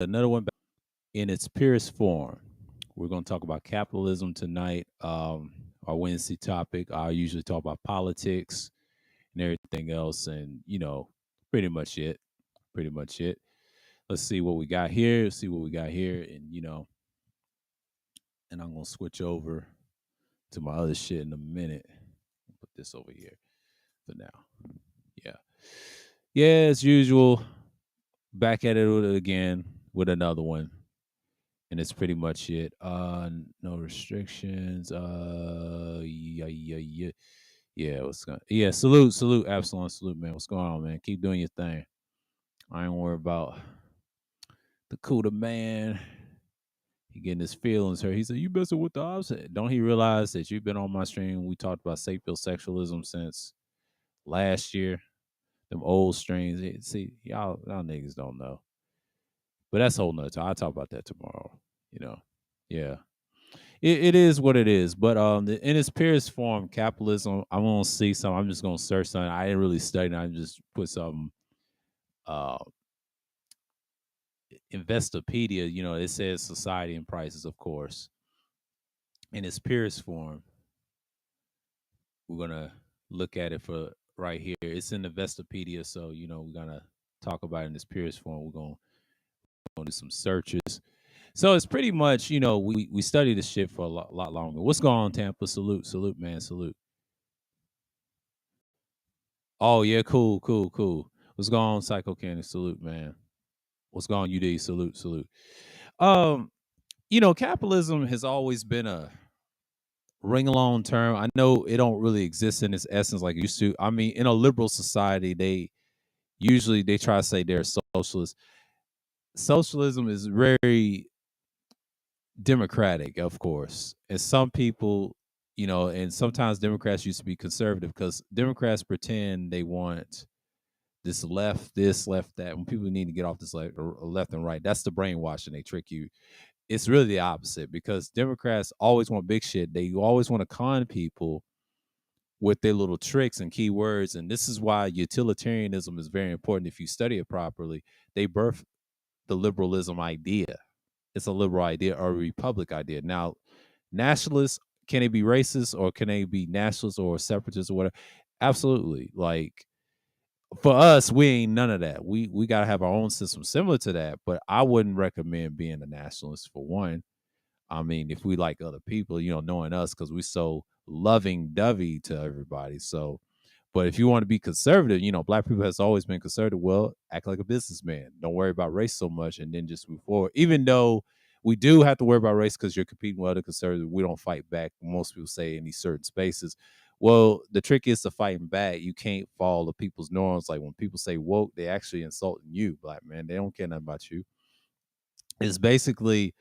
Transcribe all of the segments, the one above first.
Another one in its purest form. We're going to talk about capitalism tonight. Our Wednesday topic. I usually talk about politics and everything else, and pretty much it. Pretty much it. Let's see what we got here. See what we got here, and and I'm gonna switch over to my other shit in a minute. Put this over here for now. Yeah, yeah, as usual. Back at it again with another one. And it's pretty much it. No restrictions. Yeah. Yeah, what's going Yeah, salute, Absalom, salute, man. What's going on, man? Keep doing your thing. I ain't worried about the Cuda man. He getting his feelings hurt. He said, "You messing with the opposite." Don't he realize that you've been on my stream? We talked about sapiosexualism since last year. Them old strains. See, y'all niggas don't know. But that's a whole nother time. I'll talk about that tomorrow. You know. Yeah. It is what it is. But in its purest form, capitalism, I'm gonna see something. I'm just gonna search something. I didn't really study. I just put some uh Investopedia. It says society and prices, of course. In its purest form, we're gonna look at it for right here. It's in the Investopedia, so we're gonna talk about it in its purest form. We're gonna do some searches. So it's pretty much, we study this shit for a lot longer. What's going on, Tampa? Salute, man, salute. Oh yeah, cool. What's going on, Psycho Candy? Salute, man. What's going on, UD? Salute. Um, capitalism has always been a ring along term. I know it don't really exist in its essence like it used to. I mean, in a liberal society, they try to say they're socialist. Socialism is very democratic, of course. And some people, and sometimes Democrats used to be conservative because Democrats pretend they want this, left, that. When people need to get off this left and right, that's the brainwashing. They trick you. It's really the opposite because Democrats always want big shit. They always want to con people with their little tricks and keywords. And this is why utilitarianism is very important. If you study it properly, they birth the liberalism idea. It's a liberal idea or a republic idea. Now, nationalists, can they be racist or can they be nationalists or separatists or whatever? Absolutely. Like, for us, we ain't none of that. We gotta have our own system similar to that. But I wouldn't recommend being a nationalist for one. I mean, if we like other people, knowing us, because we so loving dovey to everybody. So, but if you want to be conservative, black people has always been conservative. Well, act like a businessman. Don't worry about race so much, and then just move forward. Even though we do have to worry about race because you're competing with other conservatives, we don't fight back. Most people say in these certain spaces. Well, the trick is to fighting back. You can't follow people's norms. Like when people say woke, they actually insulting you, black man. They don't care nothing about you. It's basically,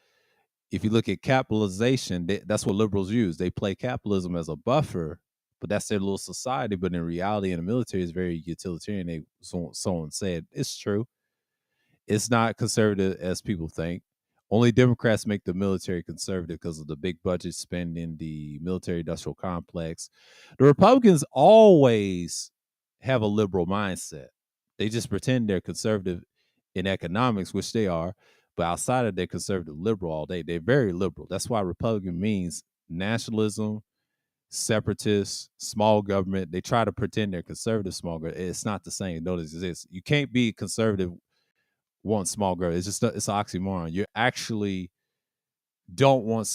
if you look at capitalization, that's what liberals use. They play capitalism as a buffer, but that's their little society. But in reality, in the military, it's very utilitarian. Someone said it's true. It's not conservative as people think. Only Democrats make the military conservative because of the big budget spending, the military industrial complex. The Republicans always have a liberal mindset. They just pretend they're conservative in economics, which they are, but outside of their conservative liberal all day, they're very liberal. That's why Republican means nationalism, separatists, small government. They try to pretend they're conservative small government. It's not the same. Notice this. You can't be conservative want small government. It's an oxymoron. You actually don't want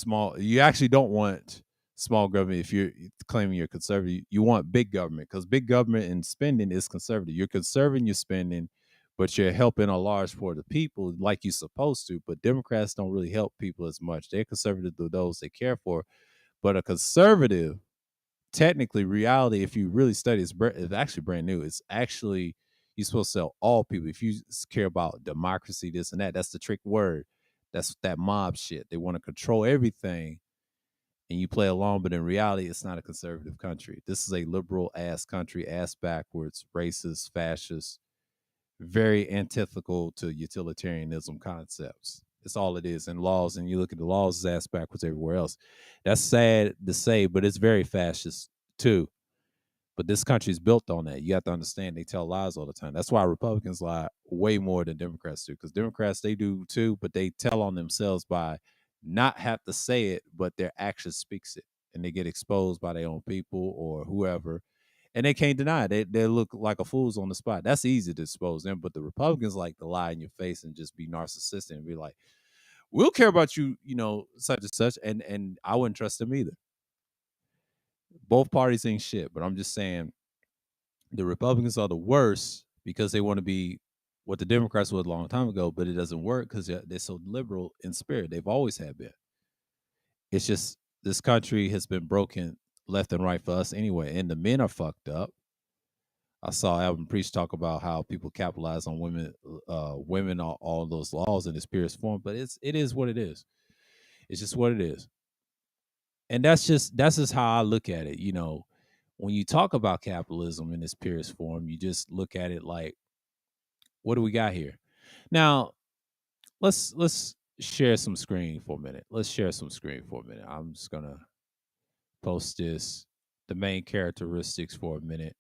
small government if you're claiming you're conservative. You want big government because big government and spending is conservative. You're conserving your spending, but you're helping a large part of the people like you're supposed to. But Democrats don't really help people as much. They're conservative to those they care for. But a conservative, technically, reality, if you really study, it's actually brand new. It's actually, you're supposed to tell all people. If you care about democracy, this and that, that's the trick word. That's that mob shit. They want to control everything and you play along, but in reality, it's not a conservative country. This is a liberal ass country, ass backwards, racist, fascist, very antithetical to utilitarianism concepts. It's all it is. And laws, and you look at the laws, it's ass backwards everywhere else. That's sad to say, but it's very fascist too. But this country is built on that. You have to understand they tell lies all the time. That's why Republicans lie way more than Democrats do. Because Democrats, they do too, but they tell on themselves by not have to say it, but their action speaks it. And they get exposed by their own people or whoever. And they can't deny it. They look like a fool's on the spot. That's easy to expose them. But the Republicans like to lie in your face and just be narcissistic and be like, we'll care about you, such and such. And I wouldn't trust them either. Both parties ain't shit, but I'm just saying the Republicans are the worst because they want to be what the Democrats were a long time ago, but it doesn't work because they're so liberal in spirit. They've always have been. It's just this country has been broken left and right for us anyway, and the men are fucked up. I saw Alvin Priest talk about how people capitalize on women all those laws in its purest form, but it is what it is. It's just what it is. And that's just how I look at it. When you talk about capitalism in its purest form, you just look at it like, what do we got here? Now, let's share some screen for a minute. I'm just gonna post the main characteristics for a minute.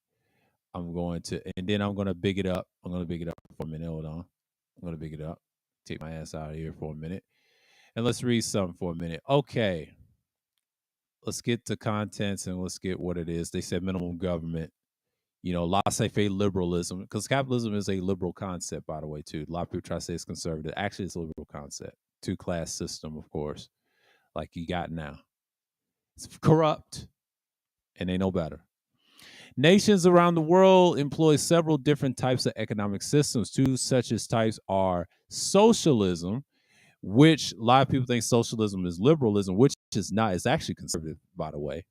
And then I'm gonna big it up. I'm gonna big it up for a minute. Hold on. I'm gonna big it up. Take my ass out of here for a minute. And let's read something for a minute. Okay. Let's get to contents and let's get what it is. They said minimum government, laissez-faire liberalism, because capitalism is a liberal concept, by the way, too. A lot of people try to say it's conservative. Actually, it's a liberal concept. Two-class system, of course, like you got now. It's corrupt, and they know better. Nations around the world employ several different types of economic systems. Two such as types are socialism, which a lot of people think socialism is liberalism, which is not. It's actually conservative, by the way,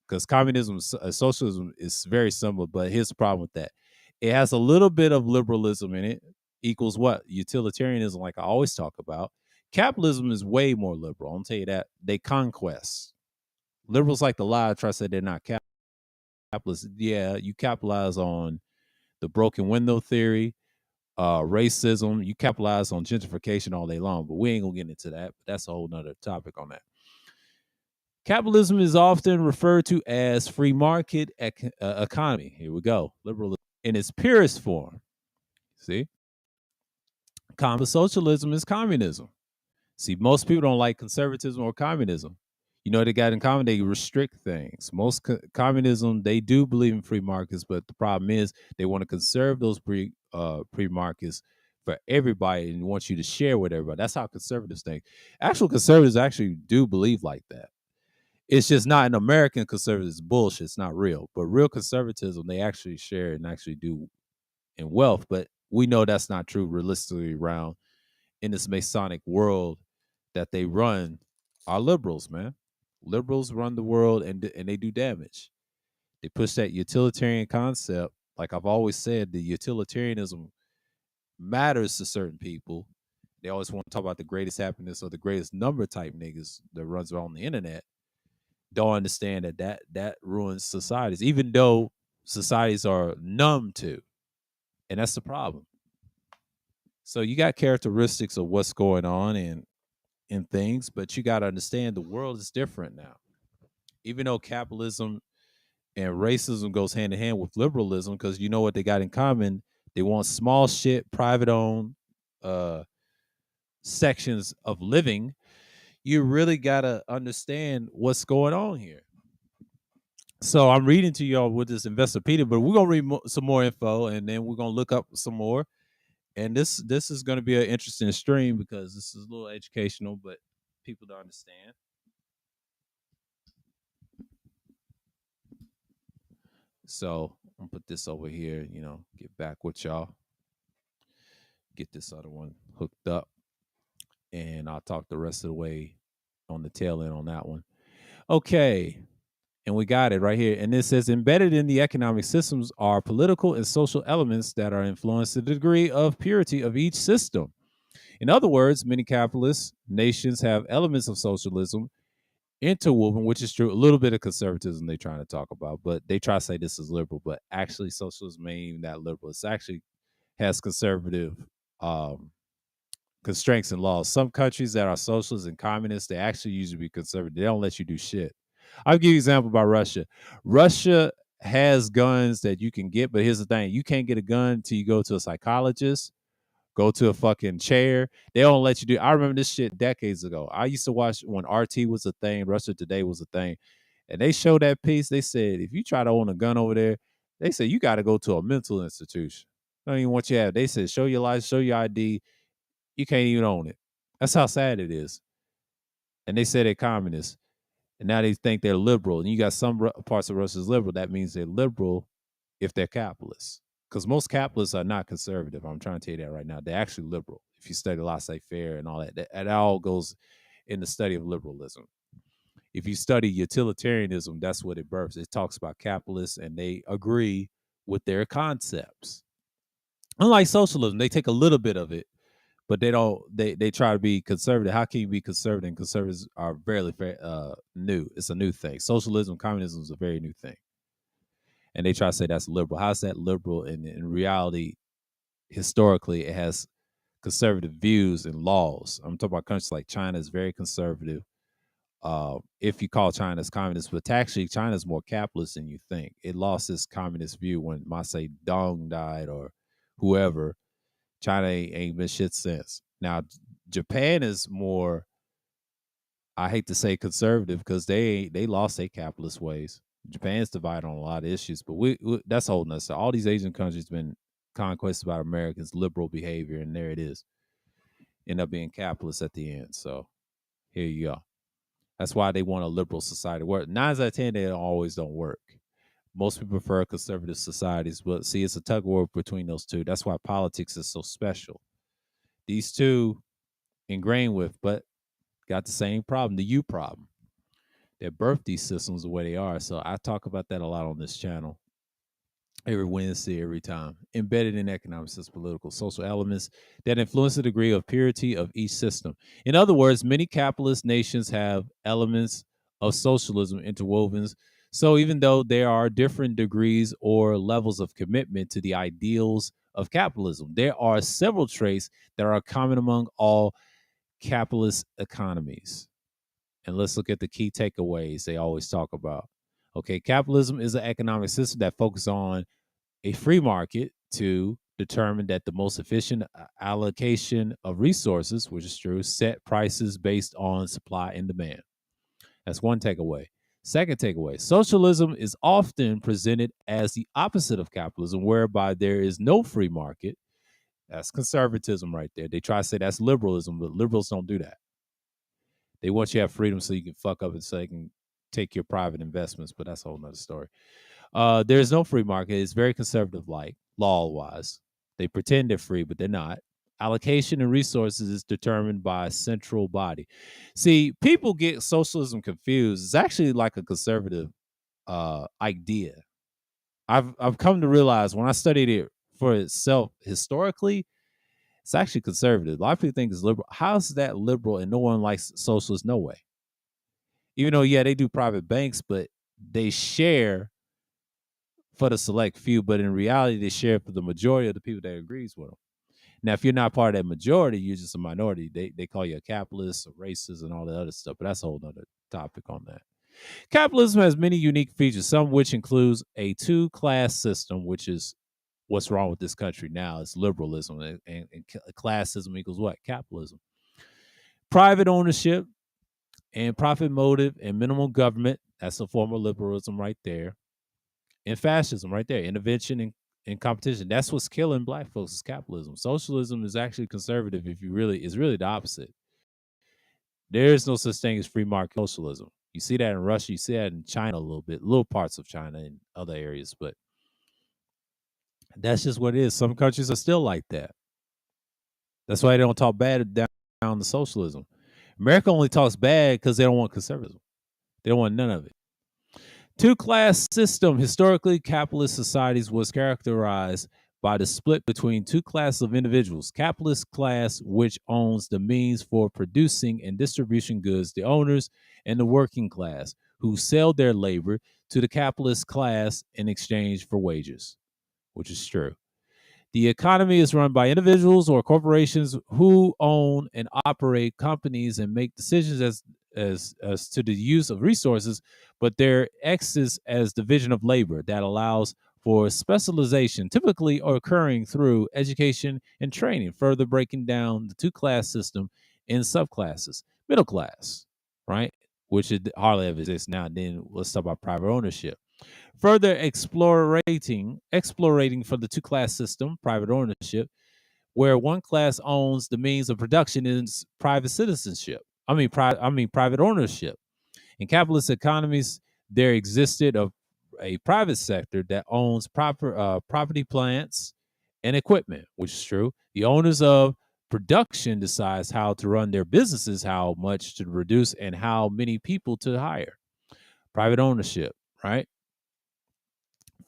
because communism, socialism is very similar. But here's the problem with that. It has a little bit of liberalism in it, equals what? Utilitarianism, like I always talk about. Capitalism is way more liberal. I'll tell you that. They conquest. Liberals like to lie, try to say they're not capitalists. Yeah, you capitalize on the broken window theory, racism. You capitalize on gentrification all day long, but we ain't gonna get into that. But that's a whole nother topic on that. Capitalism is often referred to as free market economy. Here we go. Liberalism in its purest form. See? Socialism is communism. See, most people don't like conservatism or communism. They got in common, they restrict things. Most communism, they do believe in free markets, but the problem is they want to conserve those free markets for everybody and want you to share with everybody. That's how conservatives think. Actual conservatives actually do believe like that. It's just not an American conservative bullshit. It's not real. But real conservatism, they actually share and actually do in wealth. But we know that's not true realistically around in this Masonic world that they run are liberals, man. Liberals run the world and they do damage. They push that utilitarian concept. Like I've always said, the utilitarianism matters to certain people. They always want to talk about the greatest happiness or the greatest number type niggas that runs around the internet. Don't understand that ruins societies, even though societies are numb to. And that's the problem. So you got characteristics of what's going on in things, but you got to understand the world is different now. Even though capitalism and racism goes hand in hand with liberalism, because you know what they got in common? They want small shit, private owned sections of living. You really got to understand what's going on here. So I'm reading to y'all with this Investopedia, but we're gonna read some more info, and then we're gonna look up some more. And this is gonna be an interesting stream because this is a little educational, but people don't understand. So I'm gonna put this over here. Get back with y'all. Get this other one hooked up, and I'll talk the rest of the way on the tail end on that one. Okay. And we got it right here. And it says embedded in the economic systems are political and social elements that are influenced to the degree of purity of each system. In other words, many capitalist nations have elements of socialism interwoven, which is true. A little bit of conservatism they're trying to talk about, but they try to say this is liberal, but actually socialism ain't even that liberal. It actually has conservative constraints and laws. Some countries that are socialist and communist, they actually usually be conservative. They don't let you do shit. I'll give you an example about Russia. Russia has guns that you can get, but here's the thing: you can't get a gun until you go to a psychologist, go to a fucking chair. They don't let you do. I remember this shit decades ago. I used to watch when RT was a thing, Russia Today was a thing, and they showed that piece. They said if you try to own a gun over there, they said you got to go to a mental institution. They don't even want you to have. They said show your license, show your ID. You can't even own it. That's how sad it is. And they said they're communists, and now they think they're liberal. And you got some parts of Russia's liberal. That means they're liberal if they're capitalists. Because most capitalists are not conservative. I'm trying to tell you that right now. They're actually liberal. If you study laissez-faire and all that, that all goes in the study of liberalism. If you study utilitarianism, that's what it births. It talks about capitalists and they agree with their concepts. Unlike socialism, they take a little bit of it, but they don't. They try to be conservative. How can you be conservative? And conservatives are very new. It's a new thing. Socialism, communism is a very new thing, and they try to say that's liberal. How's that liberal? And in reality, historically, it has conservative views and laws. I'm talking about countries like China is very conservative. If you call China as communist, but actually China is more capitalist than you think. It lost its communist view when Mao Zedong died or whoever. China ain't been shit since. Now, Japan is more, I hate to say conservative because they lost their capitalist ways. Japan's divided on a lot of issues, but we that's holding us. So all these Asian countries been conquested by Americans' liberal behavior, and there it is. End up being capitalist at the end. So here you go. That's why they want a liberal society. Work 9 out of 10, they always don't work. Most people prefer conservative societies, but see, it's a tug of war between those two. That's why politics is so special. These two ingrained with, but got the same problem, the U problem. They birthed these systems the way they are. So I talk about that a lot on this channel. Every Wednesday, every time. Embedded in economics as political, social elements that influence the degree of purity of each system. In other words, many capitalist nations have elements of socialism interwoven. So even though there are different degrees or levels of commitment to the ideals of capitalism, there are several traits that are common among all capitalist economies. And let's look at the key takeaways they always talk about. Okay, capitalism is an economic system that focuses on a free market to determine that the most efficient allocation of resources, which is true, set prices based on supply and demand. That's one takeaway. Second takeaway, socialism is often presented as the opposite of capitalism, whereby there is no free market. That's conservatism right there. They try to say that's liberalism, but liberals don't do that. They want you to have freedom so you can fuck up and so they can take your private investments, but that's a whole nother story. There's no free market. It's very conservative, like law-wise. They pretend they're free, but they're not. Allocation of resources is determined by a central body. See, people get socialism confused. It's actually like a conservative idea. I've come to realize when I studied it for itself historically, it's actually conservative. A lot of people think it's liberal. How's that liberal and no one likes socialists? No way. Even though, yeah, they do private banks, but they share for the select few, but in reality, they share for the majority of the people that agrees with them. Now, if you're not part of that majority, you're just a minority. They call you a capitalist, or racist, and all that other stuff. But that's a whole other topic on that. Capitalism has many unique features, some of which includes a two-class system, which is what's wrong with this country now. It's liberalism, and classism equals what? Capitalism. Private ownership and profit motive and minimal government. That's a form of liberalism right there. And fascism right there. Intervention and competition. That's what's killing black folks is capitalism. Socialism is actually conservative if you really, it's really the opposite. There is no such thing as free market socialism. You see that in Russia, you see that in China a little bit, little parts of China and other areas, but that's just what it is. Some countries are still like that. That's why they don't talk bad down to socialism. America only talks bad because they don't want conservatism. They don't want none of it. Two-class system. Historically, capitalist societies was characterized by the split between two classes of individuals. Capitalist class, which owns the means for producing and distribution goods, the owners, and the working class, who sell their labor to the capitalist class in exchange for wages, which is true. The economy is run by individuals or corporations who own and operate companies and make decisions as to the use of resources, but there exists as division of labor that allows for specialization, typically occurring through education and training, further breaking down the two-class system in subclasses. Middle class, right? Which it hardly ever exists now. Then let's talk about private ownership. Further explorating for the two-class system, private ownership, where one class owns the means of production is private citizenship. Private ownership. In capitalist economies, there existed a private sector that owns property, plants, and equipment, which is true. The owners of production decides how to run their businesses, how much to reduce, and how many people to hire. Private ownership, right?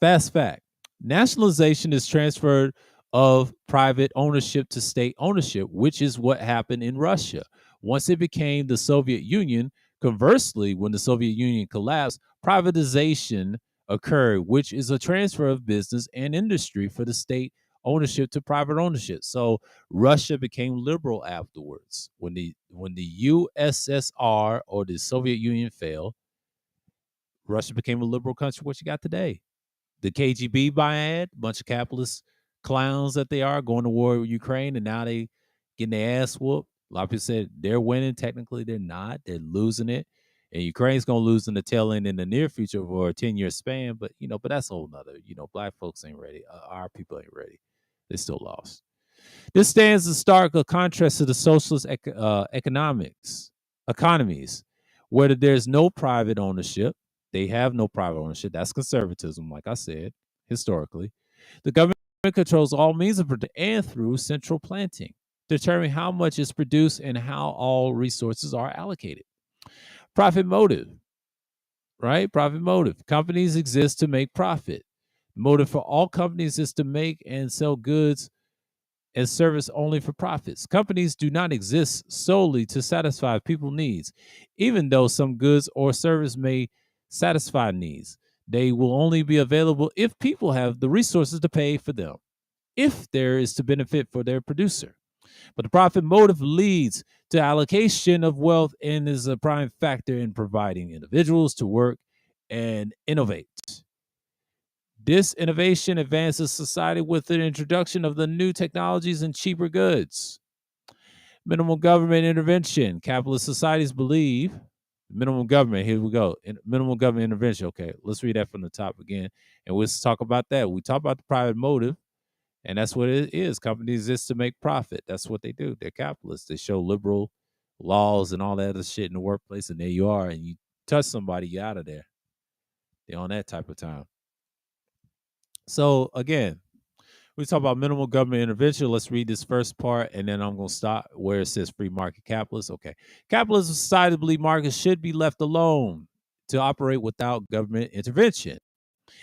Fast fact: nationalization is transferred of private ownership to state ownership, which is what happened in Russia. Once it became the Soviet Union, conversely, when the Soviet Union collapsed, privatization occurred, which is a transfer of business and industry for the state ownership to private ownership. So Russia became liberal afterwards. When the USSR or the Soviet Union failed, Russia became a liberal country. What you got today? The KGB biad, bunch of capitalist clowns that they are, going to war with Ukraine, and now they getting their ass whooped. A lot of people said they're winning. Technically, they're not. They're losing it. And Ukraine's gonna lose in the tail end in the near future for a 10-year span. But but that's a whole nother. Black folks ain't ready. Our people ain't ready. They're still lost. This stands in stark contrast to the socialist economies, where there's no private ownership. They have no private ownership. That's conservatism, like I said, historically. The government controls all means of production and through central planting, determining how much is produced and how all resources are allocated. Profit motive, right? Profit motive. Companies exist to make profit. Motive for all companies is to make and sell goods and service only for profits. Companies do not exist solely to satisfy people's needs, even though some goods or service may satisfy needs. They will only be available if people have the resources to pay for them, if there is to benefit for their producer. But the profit motive leads to allocation of wealth and is a prime factor in providing individuals to work and innovate. This innovation advances society with the introduction of the new technologies and cheaper goods. Minimal government intervention. Capitalist societies believe minimum government. Here we go. Minimal government intervention. Okay, let's read that from the top again, and we'll talk about that. We talk about the private motive, and that's what it is. Companies exist to make profit. That's what they do. They're capitalists. They show liberal laws and all that other shit in the workplace, and there you are. And you touch somebody, you're out of there. They're on that type of time. So again, we talk about minimal government intervention. Let's read this first part, and then I'm going to stop where it says free market capitalists. Okay. Capitalism society believe markets should be left alone to operate without government intervention.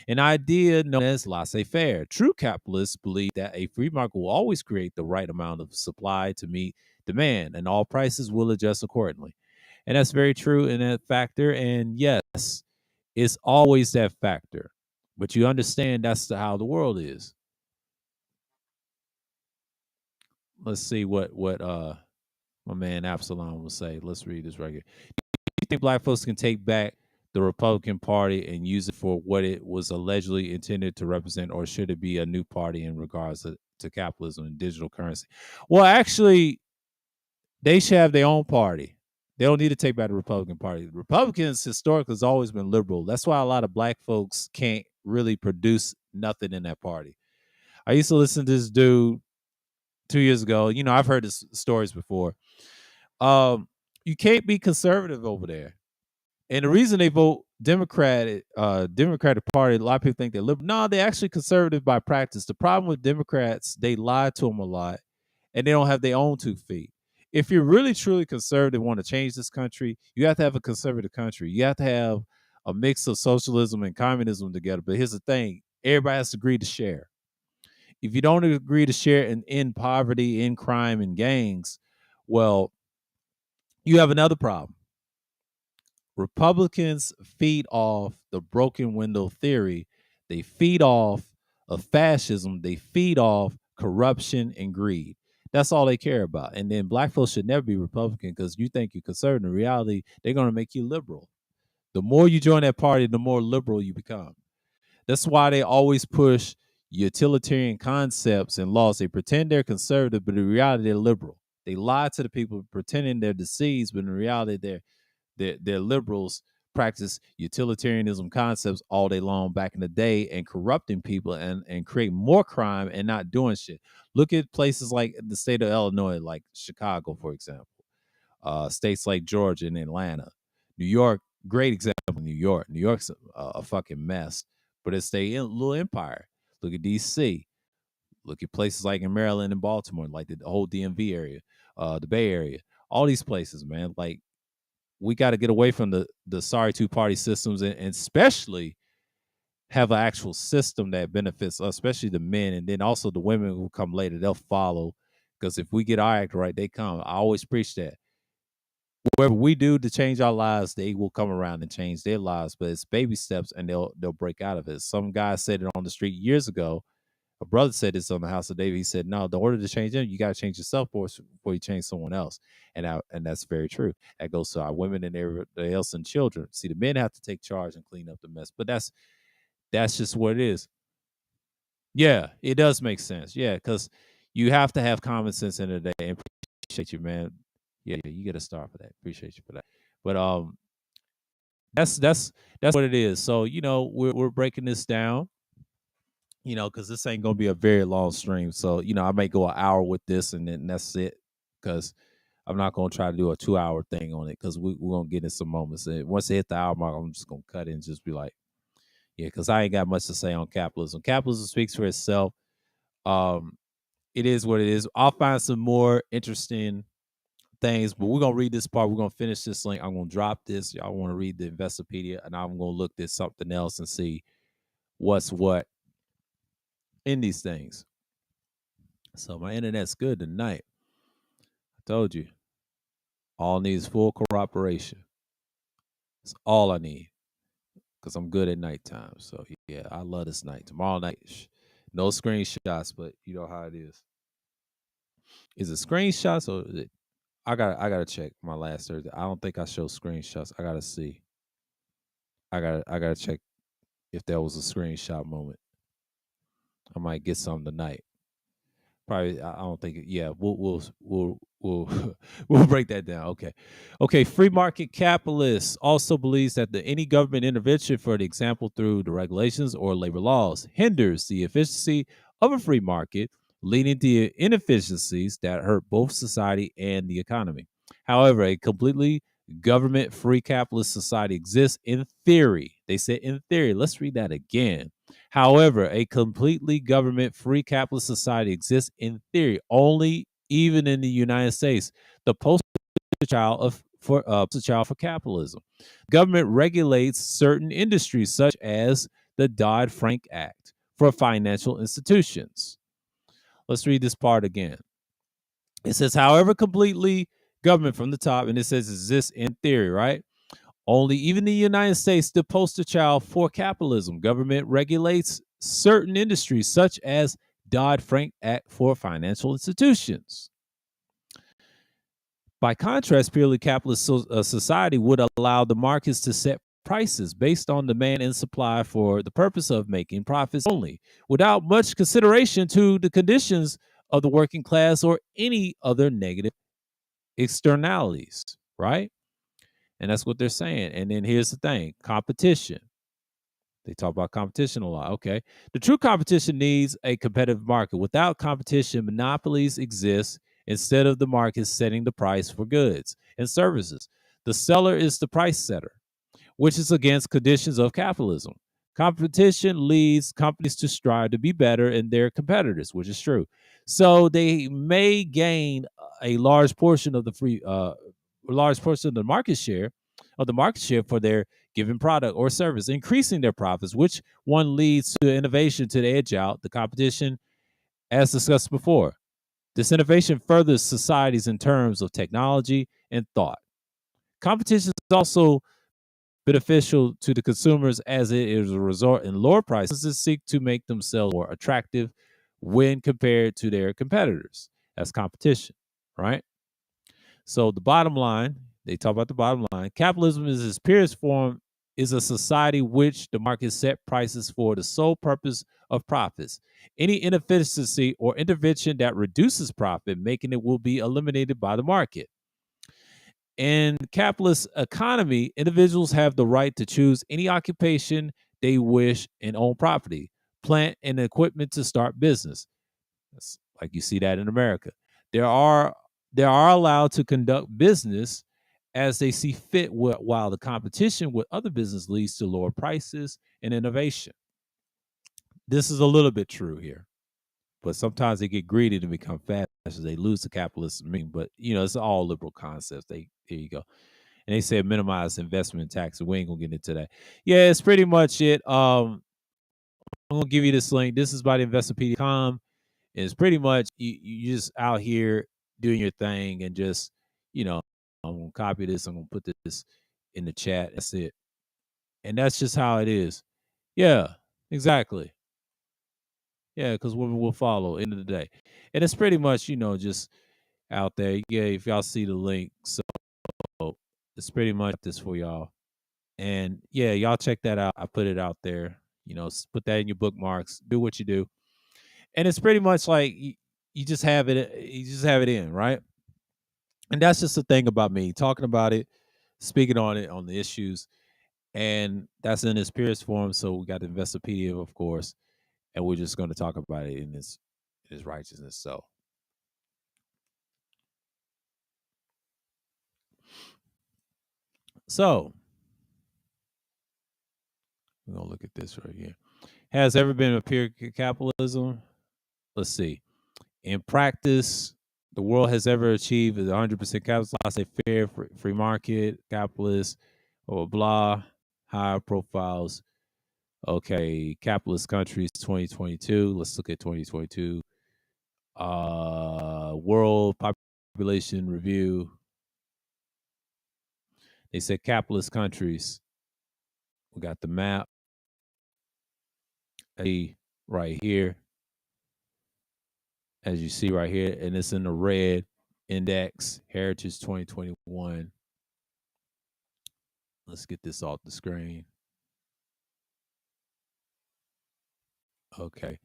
An idea known as laissez-faire. True capitalists believe that a free market will always create the right amount of supply to meet demand, and all prices will adjust accordingly. And that's very true in that factor. And yes, it's always that factor. But you understand that's how the world is. Let's see what my man Absalom will say. Let's read this right here. Do you think black folks can take back the Republican Party and use it for what it was allegedly intended to represent, or should it be a new party in regards to capitalism and digital currency? Well, actually, they should have their own party. They don't need to take back the Republican Party. The Republicans historically has always been liberal. That's why a lot of black folks can't really produce nothing in that party. I used to listen to this dude 2 years ago. I've heard his stories before. You can't be conservative over there. And the reason they vote Democratic Party, a lot of people think they're liberal. No, they're actually conservative by practice. The problem with Democrats, they lie to them a lot, and they don't have their own 2 feet. If you're really truly conservative, want to change this country, you have to have a conservative country. You have to have a mix of socialism and communism together. But here's the thing: everybody has to agree to share. If you don't agree to share and end poverty, end crime, and gangs, well, you have another problem. Republicans feed off the broken window theory. They feed off of fascism. They feed off corruption and greed. That's all they care about. And then black folks should never be Republican because you think you're conservative. In reality, they're going to make you liberal. The more you join that party, the more liberal you become. That's why they always push utilitarian concepts and laws. They pretend they're conservative, but in reality, they're liberal. They lie to the people, pretending they're deceased, but in reality, they're liberals. Practice utilitarianism concepts all day long back in the day and corrupting people and create more crime and not doing shit. Look at places like the state of Illinois, like Chicago, for example. States like Georgia and Atlanta, New York. Great example. New York. New York's a fucking mess, but it's a little empire. Look at D.C. Look at places like in Maryland and Baltimore, like the whole DMV area, the Bay Area. All these places, man. Like we got to get away from the sorry two party systems and especially have an actual system that benefits us, especially the men, and then also the women who come later. They'll follow because if we get our act right, they come. I always preach that whatever we do to change our lives, they will come around and change their lives. But it's baby steps, and they'll break out of it. Some guy said it on the street years ago. A brother said this on the House of David. He said, "No, in order to change them, you got to change yourself before you change someone else." And that's very true. That goes to our women and everybody else and children. See, the men have to take charge and clean up the mess. But that's just what it is. Yeah, it does make sense. Yeah, because you have to have common sense in the day. And appreciate you, man. Yeah, you get a star for that. Appreciate you for that. But that's what it is. So we're breaking this down. Because this ain't gonna be a very long stream. So I may go an hour with this, and then that's it. Because I'm not gonna try to do a 2 hour thing on it. Because we're gonna get in some moments. And once it hit the hour mark, I'm just gonna cut it and just be like, yeah, because I ain't got much to say on capitalism. Capitalism speaks for itself. Um, it is what it is. I'll find some more interesting things, but we're gonna read this part. We're gonna finish this link. I'm gonna drop this. Y'all want to read the Investopedia, and I'm gonna look at something else and see what's what in these things. So my internet's good tonight. I told you. All needs full cooperation. That's all I need. Because I'm good at nighttime. So yeah, I love this night. Tomorrow night, no screenshots, but you know how it is. Is it screenshots or is it, I gotta check my last Thursday. I don't think I showed screenshots. I gotta see. I gotta check if there was a screenshot moment. I might get some tonight. Probably, I don't think. Yeah, we'll we'll break that down. Okay. Free market capitalists also believes that any government intervention, for example, through the regulations or labor laws, hinders the efficiency of a free market, leading to inefficiencies that hurt both society and the economy. However, a completely government-free capitalist society exists in theory. They said in theory. Let's read that again. However, a completely government free capitalist society exists in theory only, even in the United States, the poster child for capitalism. Government regulates certain industries, such as the Dodd-Frank Act for financial institutions. Let's read this part again. It says, however, completely government from the top, and it says exists in theory, right? Only even the United States, the poster child for capitalism, government regulates certain industries such as Dodd-Frank Act for financial institutions. By contrast, purely capitalist society would allow the markets to set prices based on demand and supply for the purpose of making profits only, without much consideration to the conditions of the working class or any other negative externalities, right? And that's what they're saying. And then here's the thing, competition. They talk about competition a lot. Okay. The true competition needs a competitive market. Without competition, monopolies exist instead of the market setting the price for goods and services. The seller is the price setter, which is against conditions of capitalism. Competition leads companies to strive to be better than their competitors, which is true. So they may gain a large portion of the market share for their given product or service, increasing their profits, which one leads to innovation to the edge out the competition, as discussed before. This innovation furthers societies in terms of technology and thought. Competition is also beneficial to the consumers as it is a result in lower prices that seek to make themselves more attractive when compared to their competitors. That's competition, right? So the bottom line, they talk about the bottom line. Capitalism is its purest form is a society which the market set prices for the sole purpose of profits. Any inefficiency or intervention that reduces profit making it will be eliminated by the market. In capitalist economy, individuals have the right to choose any occupation they wish and own property, plant, and equipment to start business. That's like you see that in America. There are they are allowed to conduct business as they see fit, while the competition with other business leads to lower prices and innovation. This is a little bit true here, but sometimes they get greedy and become fast as they lose the capitalist meaning. But it's all liberal concepts. There you go. And they said minimize investment tax, and we ain't gonna get into that. Yeah, it's pretty much it. I'm gonna give you this link. This is by the investopedia.com. It's pretty much you just out here doing your thing and just, you know, I'm gonna copy this, I'm gonna put this in the chat. That's it. And that's just how it is. Yeah, exactly. Yeah, because women will follow end of the day. And it's pretty much, just out there. Yeah, if y'all see the link. So it's pretty much this for y'all. And yeah, y'all check that out. I put it out there. Put that in your bookmarks. Do what you do. And it's pretty much like you just have it. You just have it in, right? And that's just the thing about me talking about it, speaking on it, on the issues, and that's in its purest form. So we got the Investopedia, of course, and we're just going to talk about it in its righteousness. So we're gonna look at this right here. Has ever been a pure capitalism? Let's see. In practice, the world has ever achieved is 100% capitalist. I say fair, free market, capitalist, or blah, high profiles. Okay, capitalist countries 2022. Let's look at 2022. World population review. They said capitalist countries. We got the map right here, as you see right here, and it's in the red index, Heritage 2021. Let's get this off the screen. Okay.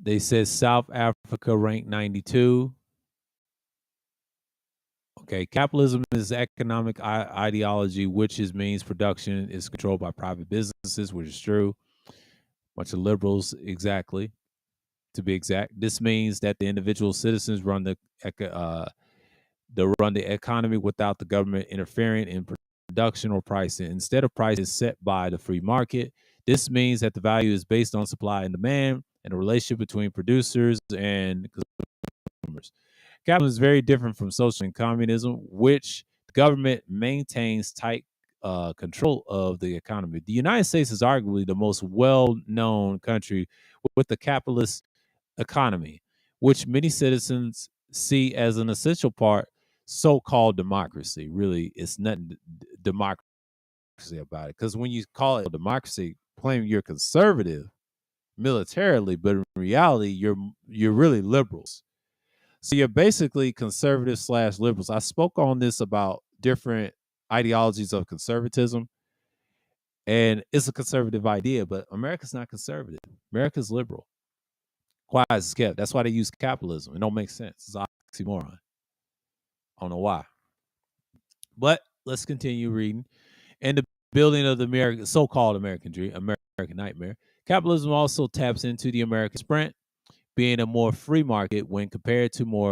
They said South Africa ranked 92. Okay, capitalism is economic ideology, which means production is controlled by private businesses, which is true. Bunch of liberals, exactly. To be exact, this means that the individual citizens run the economy without the government interfering in production or pricing. Instead of price is set by the free market. This means that the value is based on supply and demand and the relationship between producers and consumers. Capitalism is very different from social and communism, which the government maintains tight control of the economy. The United States is arguably the most well-known country with the capitalist economy, which many citizens see as an essential part so-called democracy. Really, it's nothing democracy about it. Because when you call it democracy, claim you're conservative militarily, but in reality, you're really liberals. So you're basically conservative slash liberals. I spoke on this about different ideologies of conservatism, and it's a conservative idea, but America's not conservative. America's liberal. Quiet as kept. That's why they use capitalism. It don't make sense. It's oxymoron. I don't know why. But let's continue reading. And the building of the American so-called American dream, American nightmare. Capitalism also taps into the American sprint, being a more free market when compared to more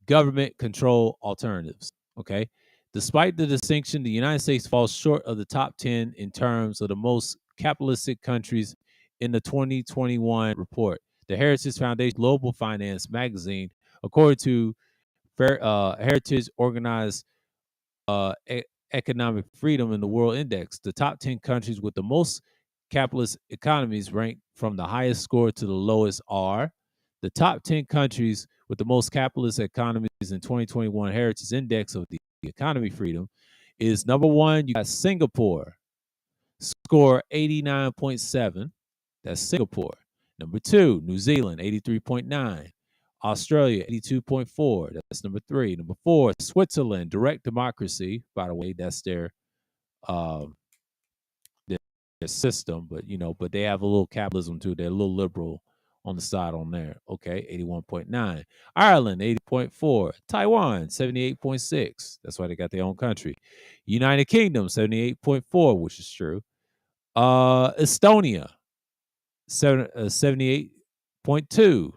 government control alternatives. Okay. Despite the distinction, the United States falls short of the top 10 in terms of the most capitalistic countries in the 2021 report. The Heritage Foundation Global Finance magazine, according to Heritage Organized Economic Freedom in the World Index, the top 10 countries with the most capitalist economies ranked from the highest score to the lowest are the top 10 countries with the most capitalist economies in 2021 Heritage Index of the Economy Freedom is number one. You got Singapore, score 89.7. That's Singapore. Number two, New Zealand, 83.9. Australia, 82.4. That's number three. Number four, Switzerland, direct democracy. By the way, that's their system, but but they have a little capitalism too. They're a little liberal on the side on there. Okay, 81.9. Ireland, 80.4. Taiwan, 78.6. That's why they got their own country. United Kingdom, 78.4, which is true. Estonia, 78.2.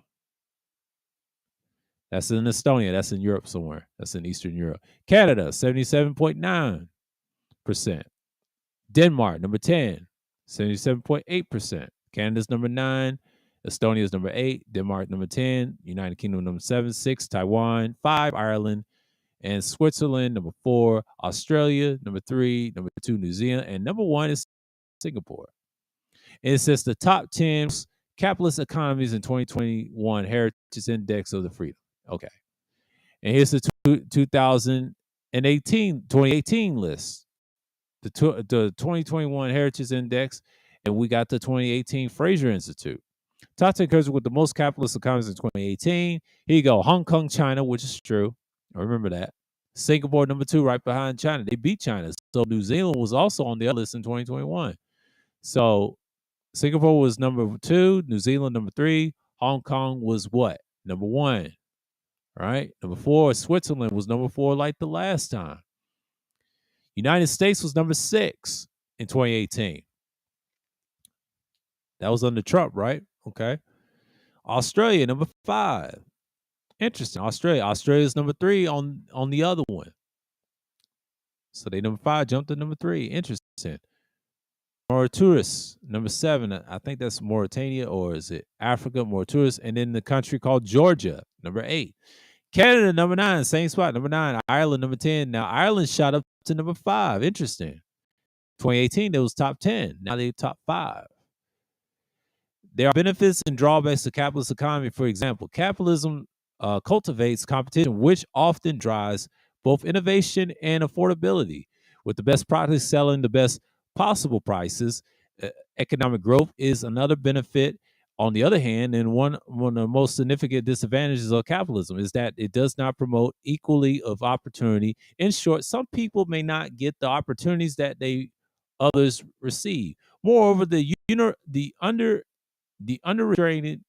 That's in Estonia. That's in Europe somewhere. That's in Eastern Europe. Canada, 77.9%. Denmark, number 10, 77.8%. Canada's number 9. Estonia's number 8. Denmark, number 10. United Kingdom, number 7. 6. Taiwan. 5. Ireland. And Switzerland, number 4. Australia, number 3. Number 2, New Zealand. And number 1 is Singapore. And it says the top 10 capitalist economies in 2021 Heritage Index of the Freedom. Okay. And here's the 2018 list. The 2021 Heritage Index, and we got the 2018 Fraser Institute. Top 10 countries with the most capitalist economies in 2018. Here you go. Hong Kong, China, which is true. I remember that. Singapore, number 2, right behind China. They beat China. So New Zealand was also on the other list in 2021. So Singapore was number 2, New Zealand number 3, Hong Kong was what? Number 1. All right. Number 4, Switzerland was number 4 like the last time. United States was number 6 in 2018. That was under Trump, right? Okay. Australia, number 5. Interesting. Australia's number 3 on the other one. So they number 5 jumped to number 3. Interesting. Mauritius, number 7. I think that's Mauritania, or is it Africa? Mauritius. And then the country called Georgia, number 8. Canada, number 9, same spot, number 9. Ireland, number 10. Now, Ireland shot up to number 5. Interesting. 2018, they was top 10. Now they're top 5. There are benefits and drawbacks to capitalist economy. For example, capitalism cultivates competition, which often drives both innovation and affordability. With the best products selling the best possible prices, economic growth is another benefit. On the other hand, and one of the most significant disadvantages of capitalism is that it does not promote equally of opportunity. In short, some people may not get the opportunities that others receive. Moreover, the under-restrained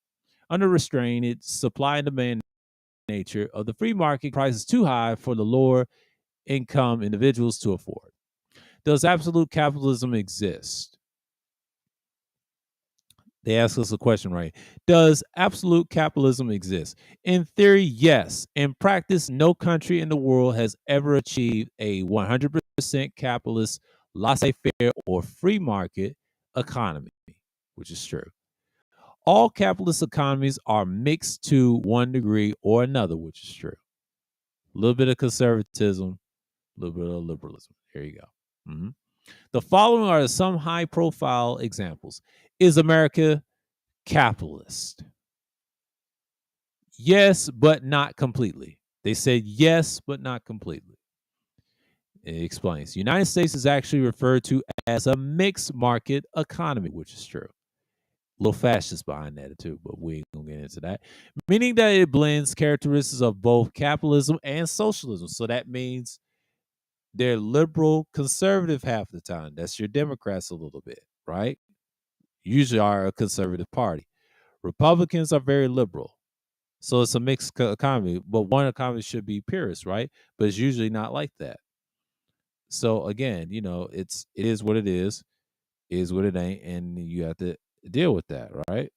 supply and demand nature of the free market price is too high for the lower income individuals to afford. Does absolute capitalism exist? They ask us a question, right? Does absolute capitalism exist? In theory, yes. In practice, no country in the world has ever achieved a 100% capitalist, laissez-faire, or free market economy, which is true. All capitalist economies are mixed to one degree or another, which is true. A little bit of conservatism, a little bit of liberalism. Here you go. Mm-hmm. The following are some high-profile examples. Is America capitalist? Yes, but not completely. They said yes, but not completely. It explains. The United States is actually referred to as a mixed market economy, which is true. A little fascist behind that too, but we ain't gonna get into that. Meaning that it blends characteristics of both capitalism and socialism. So that means they're liberal, conservative half the time. That's your Democrats a little bit, right? Usually are a conservative party. Republicans are very liberal. So it's a mixed economy, but one economy should be purist, right? But it's usually not like that. So again, it is what it is what it ain't, and you have to deal with that, right?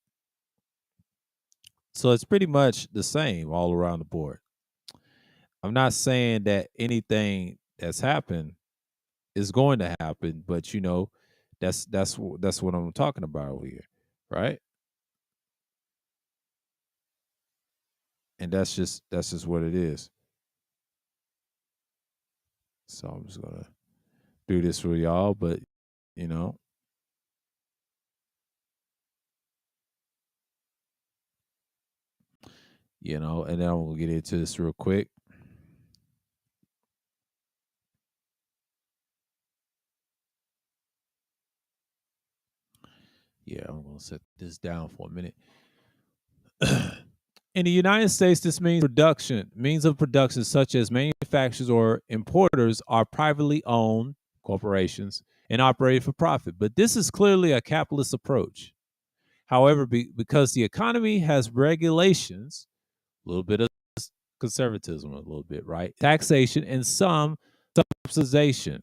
So it's pretty much the same all around the board. I'm not saying that anything that's happened is going to happen, but that's what I'm talking about over here, right? And that's just what it is. So I'm just gonna do this for y'all, but you know, and then I'm gonna get into this real quick. Yeah, I'm gonna set this down for a minute. In the United States, this means means of production such as manufacturers or importers are privately owned corporations and operated for profit. But this is clearly a capitalist approach. However, because the economy has regulations, a little bit of conservatism, a little bit, right? Taxation and some subsidization,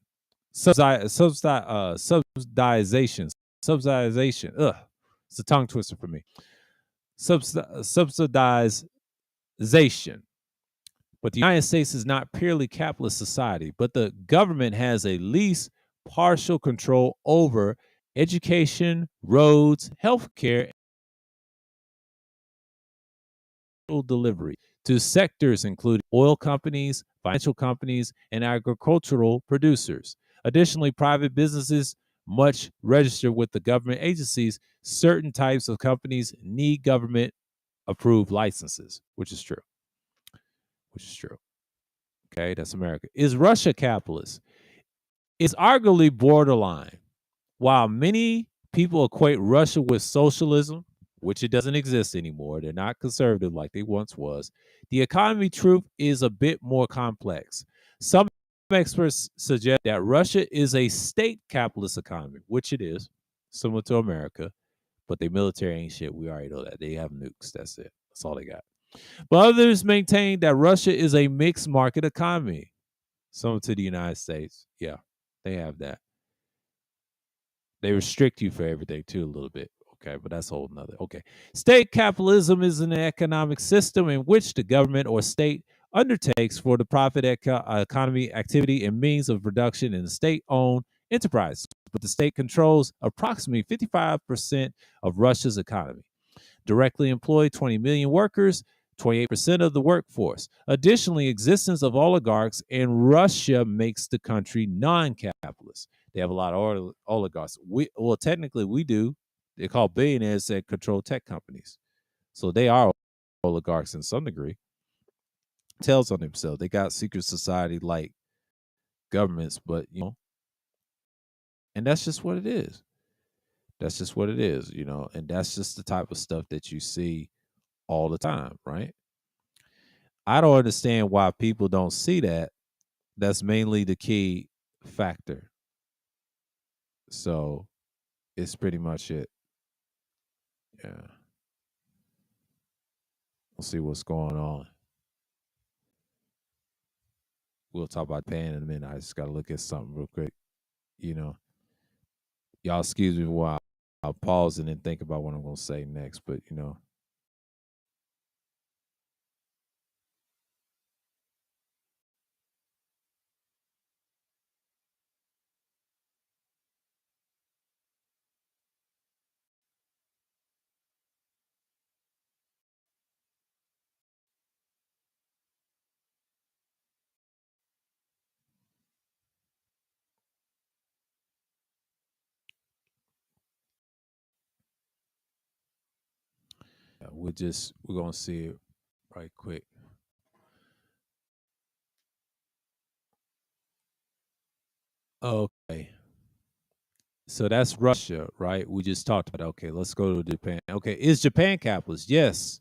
subsidization, subsidization. Ugh, it's a tongue twister for me. Subsidization. But the United States is not purely capitalist society, but the government has at least partial control over education, roads, healthcare, and delivery to sectors including oil companies, financial companies, and agricultural producers. Additionally, private businesses much register with the government agencies. Certain types of companies need government approved licenses, which is true. Which is true. Okay, that's America. Is Russia capitalist? It's arguably borderline. While many people equate Russia with socialism, which it doesn't exist anymore, they're not conservative like they once was, the economy truth is a bit more complex. Some experts suggest that Russia is a state capitalist economy, which it is, similar to America, but their military ain't shit. We already know that. They have nukes. That's it. That's all they got. But others maintain that Russia is a mixed market economy, similar to the United States. Yeah, they have that. They restrict you for everything too a little bit. Okay, but that's a whole nother. Okay. State capitalism is an economic system in which the government or state undertakes for the profit economy activity and means of production in a state-owned enterprise. But the state controls approximately 55% of Russia's economy. Directly employ 20 million workers, 28% of the workforce. Additionally, existence of oligarchs in Russia makes the country non-capitalist. They have a lot of oligarchs. Technically, we do. They're called billionaires that control tech companies. So they are oligarchs in some degree. Tells on themselves. They got secret society like governments, but and that's just what it is. That's just what it is, and that's just the type of stuff that you see all the time, right? I don't understand why people don't see that. That's mainly the key factor. So it's pretty much it. Yeah. We'll see what's going on. We'll talk about Japan in a minute. I just got to look at something real quick. You know, y'all excuse me while I'll pause and then think about what I'm going to say next. But, we're going to see it right quick. Okay. So that's Russia, right? We just talked about. Okay, let's go to Japan. Okay, is Japan capitalist? Yes,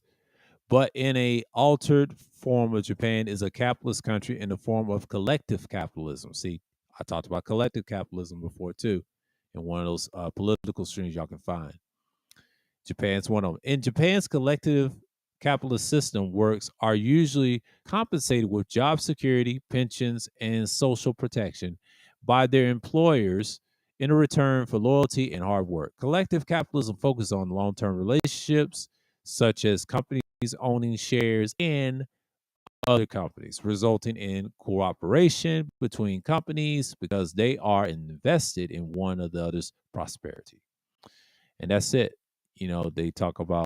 but in a altered form of Japan is a capitalist country in the form of collective capitalism. See, I talked about collective capitalism before too, in one of those political streams y'all can find. Japan's one of them. In Japan's collective capitalist system, works are usually compensated with job security, pensions, and social protection by their employers in return for loyalty and hard work. Collective capitalism focuses on long-term relationships, such as companies owning shares in other companies, resulting in cooperation between companies because they are invested in one or the other's prosperity. And that's it. They talk about,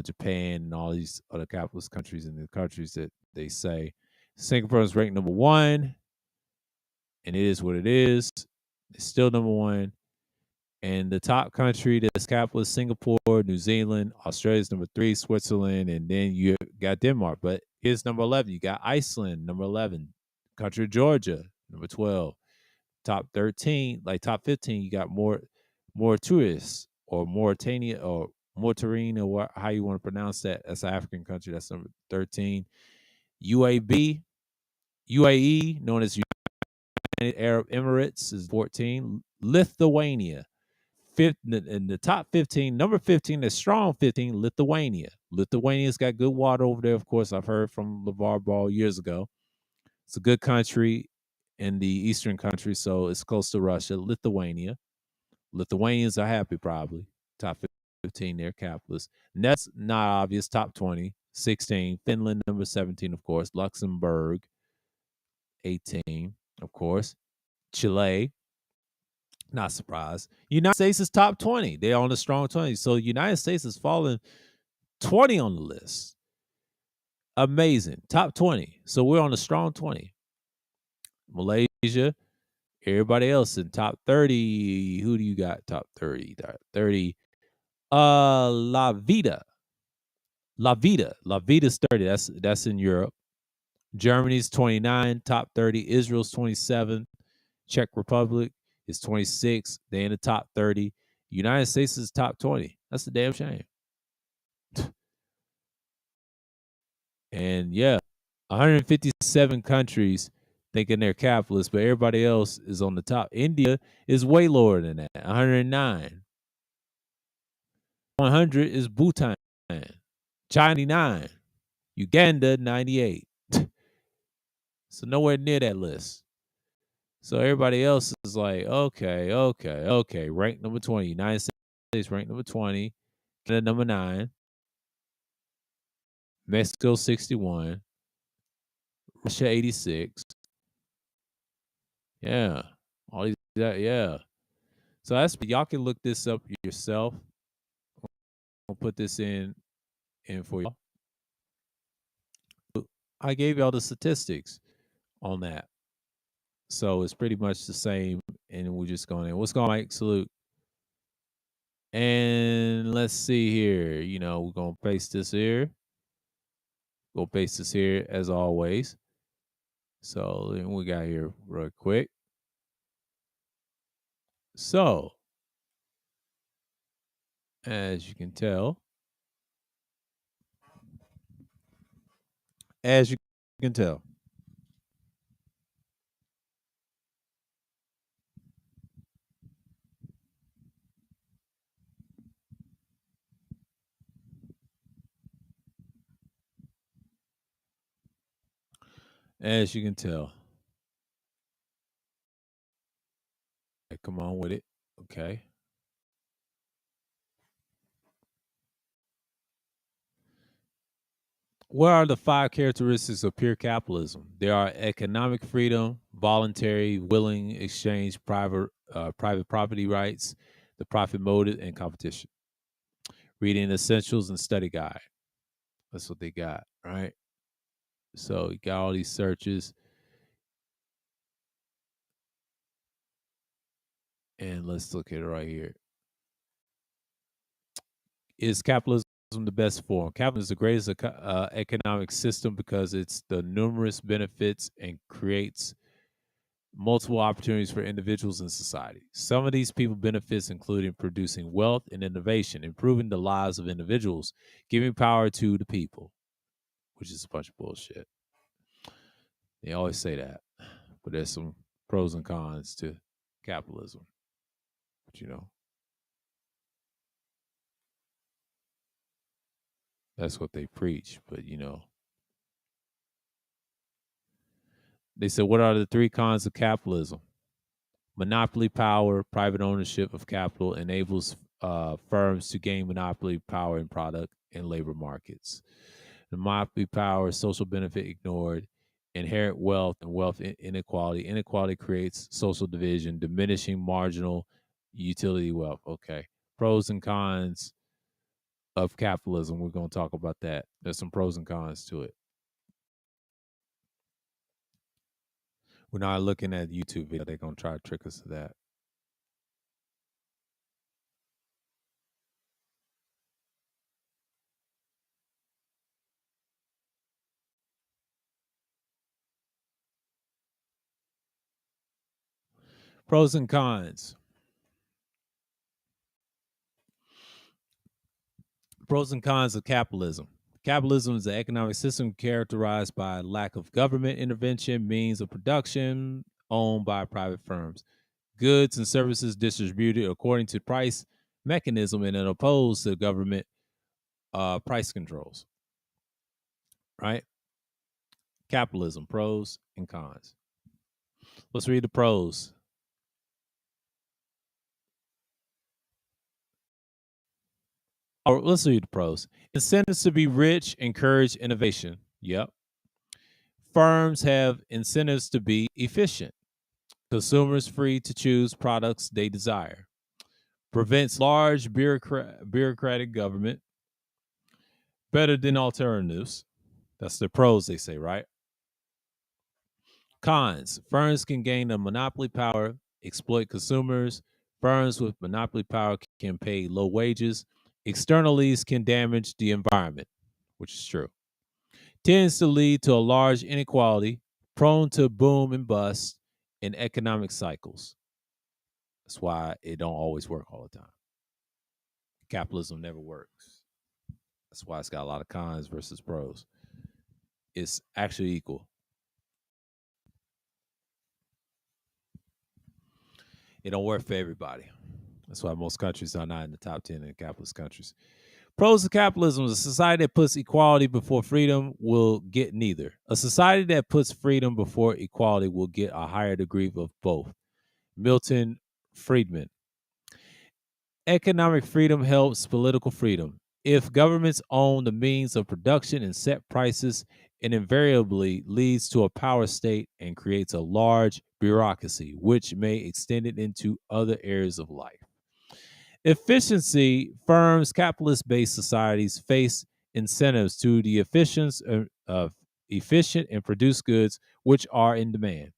Japan and all these other capitalist countries and the countries that they say Singapore is ranked number one, and it is what it is. It's still number one. And the top country that's capitalist, Singapore, New Zealand, Australia's number three, Switzerland, and then you got Denmark. But here's number 11. You got Iceland, number 11. Country of Georgia, number 12. Top 13, like top 15, you got more tourists or Mauritania or Mauritania, or how you want to pronounce that. That's an African country. That's number 13. UAB, UAE, known as Arab Emirates is 14. Lithuania, fifth in the top 15. Number 15, the strong 15. Lithuania. Lithuania's got good water over there. Of course, I've heard from LeVar Ball years ago. It's a good country in the eastern country, so it's close to Russia. Lithuania. Lithuanians are happy, probably. Top 15, they're capitalists. And that's not obvious. Top 20, 16. Finland, number 17, of course. Luxembourg, 18, of course. Chile, not surprised. United States is top 20. They're on the strong 20. So United States is falling 20 on the list. Amazing. Top 20. So we're on the strong 20. Malaysia, everybody else in top 30. Who do you got top 30? Top 30. La Vida. La Vida. La Vida's 30. That's in Europe. Germany's 29, top 30. Israel's 27. Czech Republic is 26. They in the top 30. United States is top 20. That's a damn shame. And yeah, 157 countries thinking they're capitalist, but everybody else is on the top. India is way lower than that, 109. 100 is Bhutan. China, 99. Uganda, 98. So nowhere near that list. So everybody else is like, okay. Rank number 20. United States ranked number 20. Canada, number 9. Mexico, 61. Russia, 86. Yeah. All these, yeah. So that's, y'all can look this up yourself. I'll put this in for you. I gave y'all the statistics on that. So it's pretty much the same. And we're just going in. What's going on, Mike? Salute. And let's see here. You know, we're going to paste this here. We'll paste this here as always. So we got here real quick. So, as you can tell, as you can tell, as you can tell. Come on with it. Okay. What are the 5 characteristics of pure capitalism? There are economic freedom, voluntary, willing exchange, private property rights, the profit motive, and competition. Reading essentials and study guide. That's what they got, right? So you got all these searches. And let's look at it right here. Is capitalism the best form? Capitalism is the greatest economic system because it's the numerous benefits and creates multiple opportunities for individuals and society. Some of these people benefits including producing wealth and innovation, improving the lives of individuals, giving power to the people, which is a bunch of bullshit. They always say that, but there's some pros and cons to capitalism. But you know, that's what they preach. But you know, they said, what are the 3 cons of capitalism? Monopoly power, private ownership of capital enables firms to gain monopoly power in product and labor markets. The monopoly power, social benefit ignored, inherent wealth and wealth inequality. Inequality creates social division, diminishing marginal utility wealth. Okay. Pros and cons of capitalism. We're going to talk about that. There's some pros and cons to it. We're not looking at YouTube video. They're going to try to trick us to that. Pros and cons. Pros and cons of capitalism. Capitalism is an economic system characterized by lack of government intervention, means of production, owned by private firms. Goods and services distributed according to price mechanism and opposed to government price controls. Right? Capitalism, pros and cons. Let's read the pros. Or let's read the pros. Incentives to be rich encourage innovation. Yep. Firms have incentives to be efficient. Consumers free to choose products they desire. Prevents large bureaucratic government. Better than alternatives. That's the pros, they say, right? Cons. Firms can gain a monopoly power, exploit consumers. Firms with monopoly power can pay low wages. Externalities can damage the environment, which is true. Tends to lead to a large inequality, prone to boom and bust in economic cycles. That's why it don't always work all the time. Capitalism never works. That's why it's got a lot of cons versus pros. It's actually equal. It don't work for everybody. That's why most countries are not in the top 10 in capitalist countries. Pros of capitalism: a society that puts equality before freedom will get neither. A society that puts freedom before equality will get a higher degree of both. Milton Friedman. Economic freedom helps political freedom. If governments own the means of production and set prices, it invariably leads to a power state and creates a large bureaucracy, which may extend it into other areas of life. Efficiency: firms, capitalist based societies face incentives to the efficient and produce goods which are in demand.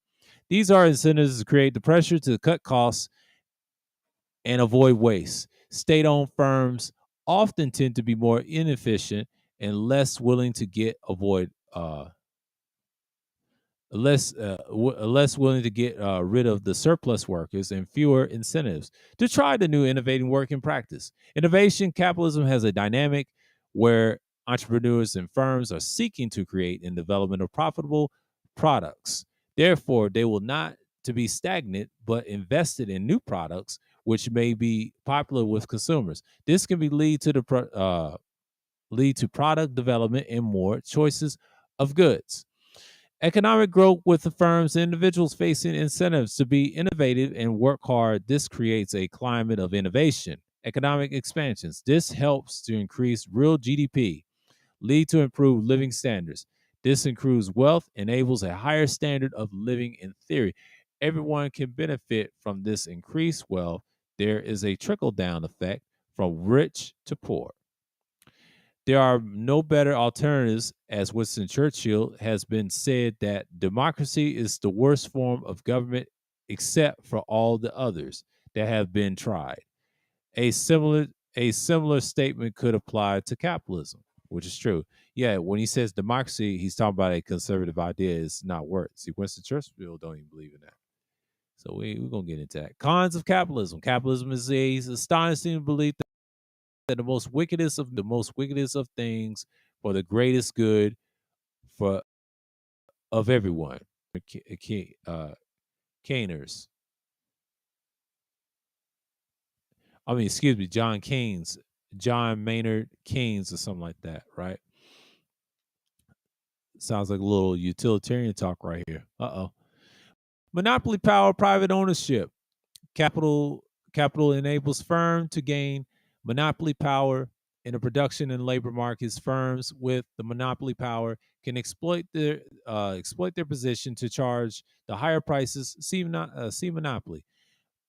These are incentives to create the pressure to cut costs and avoid waste. State owned firms often tend to be more inefficient and less willing to get avoid less willing to get rid of the surplus workers and fewer incentives to try the new innovating working practice. Innovation capitalism has a dynamic where entrepreneurs and firms are seeking to create and development of profitable products. Therefore, they will not to be stagnant, but invested in new products which may be popular with consumers. This can be lead to product development and more choices of goods. Economic growth with the firms and individuals facing incentives to be innovative and work hard. This creates a climate of innovation. Economic expansions. This helps to increase real GDP, lead to improved living standards. This improves wealth, enables a higher standard of living in theory. Everyone can benefit from this increased wealth. There is a trickle down effect from rich to poor. There are no better alternatives, as Winston Churchill has been said that democracy is the worst form of government except for all the others that have been tried. A similar a similar statement could apply to capitalism, which is true. Yeah, when he says democracy, he's talking about a conservative idea is not work. See, Winston Churchill don't even believe in that. So we're gonna get into that. Cons of capitalism. Capitalism is a astonishing belief that the most wickedest of things for the greatest good for of everyone. Keynes. I mean, excuse me, John Maynard Keynes, or something like that, right? Sounds like a little utilitarian talk right here. Uh oh. Monopoly power, private ownership. Capital enables firm to gain monopoly power in the production and labor markets. Firms with the monopoly power can exploit their position to charge the higher prices. See monopoly.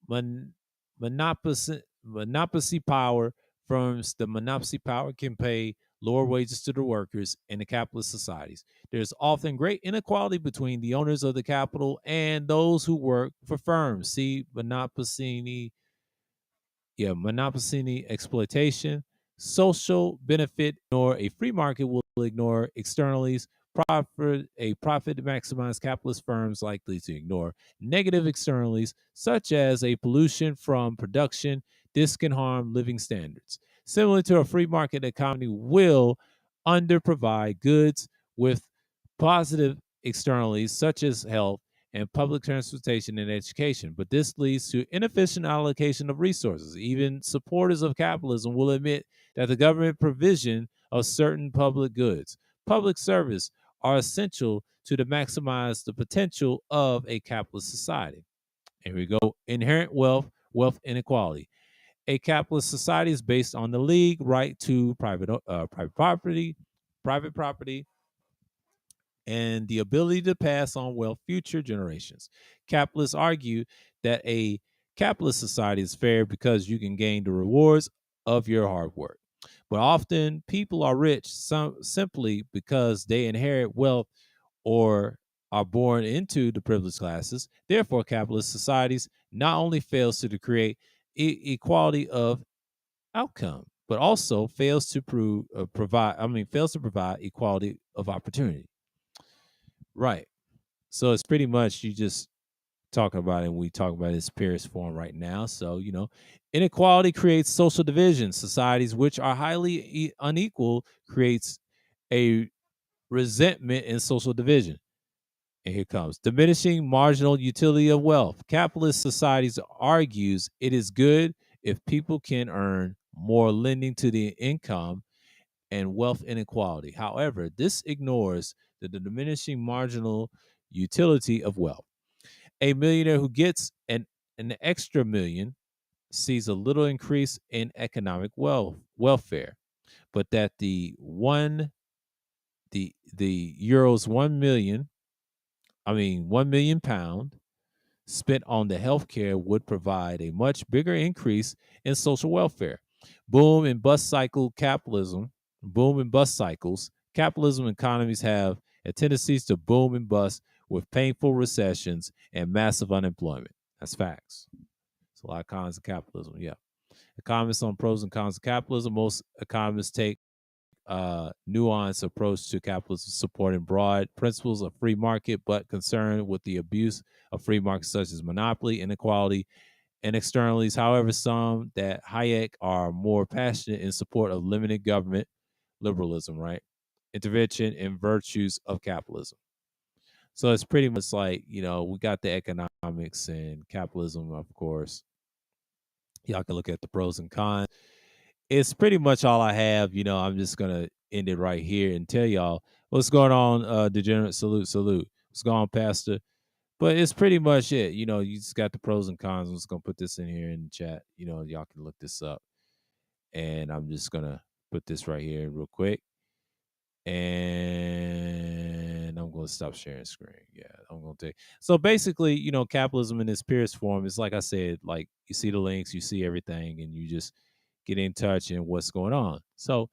Mon- monopoly power firms, the monopoly power can pay lower wages to the workers in the capitalist societies. There's often great inequality between the owners of the capital and those who work for firms. See monopoly exploitation, social benefit, nor a free market will ignore externalities. A profit maximized capitalist firms likely to ignore negative externalities, such as a pollution from production. This can harm living standards. Similar to a free market economy, will under provide goods with positive externalities, such as health and public transportation and education. But this leads to inefficient allocation of resources. Even supporters of capitalism will admit that the government provision of certain public goods, public service, are essential to maximize the potential of a capitalist society. Here we go. Inherent wealth, wealth inequality. A capitalist society is based on the league right to private property, and the ability to pass on wealth future generations. Capitalists argue that a capitalist society is fair because you can gain the rewards of your hard work. But often people are rich simply because they inherit wealth or are born into the privileged classes. Therefore, capitalist societies not only fails to create equality of outcome, but also fails to provide equality of opportunity. Right. So it's pretty much you just talking about it. And we talk about its purest form right now. So inequality creates social division. Societies which are highly unequal creates a resentment and social division. And here comes diminishing marginal utility of wealth. Capitalist societies argues it is good if people can earn more, lending to the income and wealth inequality. However, this ignores the diminishing marginal utility of wealth. A millionaire who gets an extra million sees a little increase in economic welfare, but that the euros 1 million, £1 million spent on the healthcare would provide a much bigger increase in social welfare. Boom and bust cycle capitalism, boom and bust cycles. Capitalism economies have a tendency to boom and bust with painful recessions and massive unemployment. That's facts. It's a lot of cons of capitalism. Yeah. Economists on pros and cons of capitalism. Most economists take nuanced approach to capitalism, supporting broad principles of free market, but concerned with the abuse of free markets such as monopoly, inequality, and externalities. However, some that Hayek are more passionate in support of limited government liberalism, right? Intervention and virtues of capitalism. So it's pretty much like, we got the economics and capitalism, of course. Y'all can look at the pros and cons. It's pretty much all I have. I'm just gonna end it right here and tell y'all what's going on. Degenerate, salute, salute. What's going on, Pastor? But it's pretty much it. You just got the pros and cons. I'm just gonna put this in here in the chat. Y'all can look this up, and I'm just gonna put this right here real quick, and I'm gonna stop sharing screen. Yeah, I'm gonna take. So basically, capitalism in its purest form is like I said. Like you see the links, you see everything, and you just get in touch and what's going on. So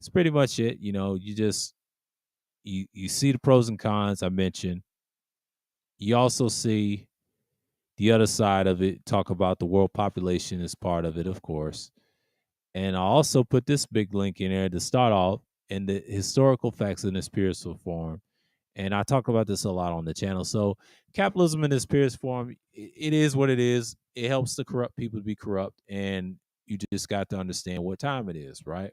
it's pretty much it. You just you see the pros and cons I mentioned. You also see the other side of it. Talk about the world population is part of it, of course. And I also put this big link in there to start off in the historical facts in its purest form. And I talk about this a lot on the channel. So capitalism in its purest form, it is what it is. It helps the corrupt people to be corrupt, and you just got to understand what time it is, right?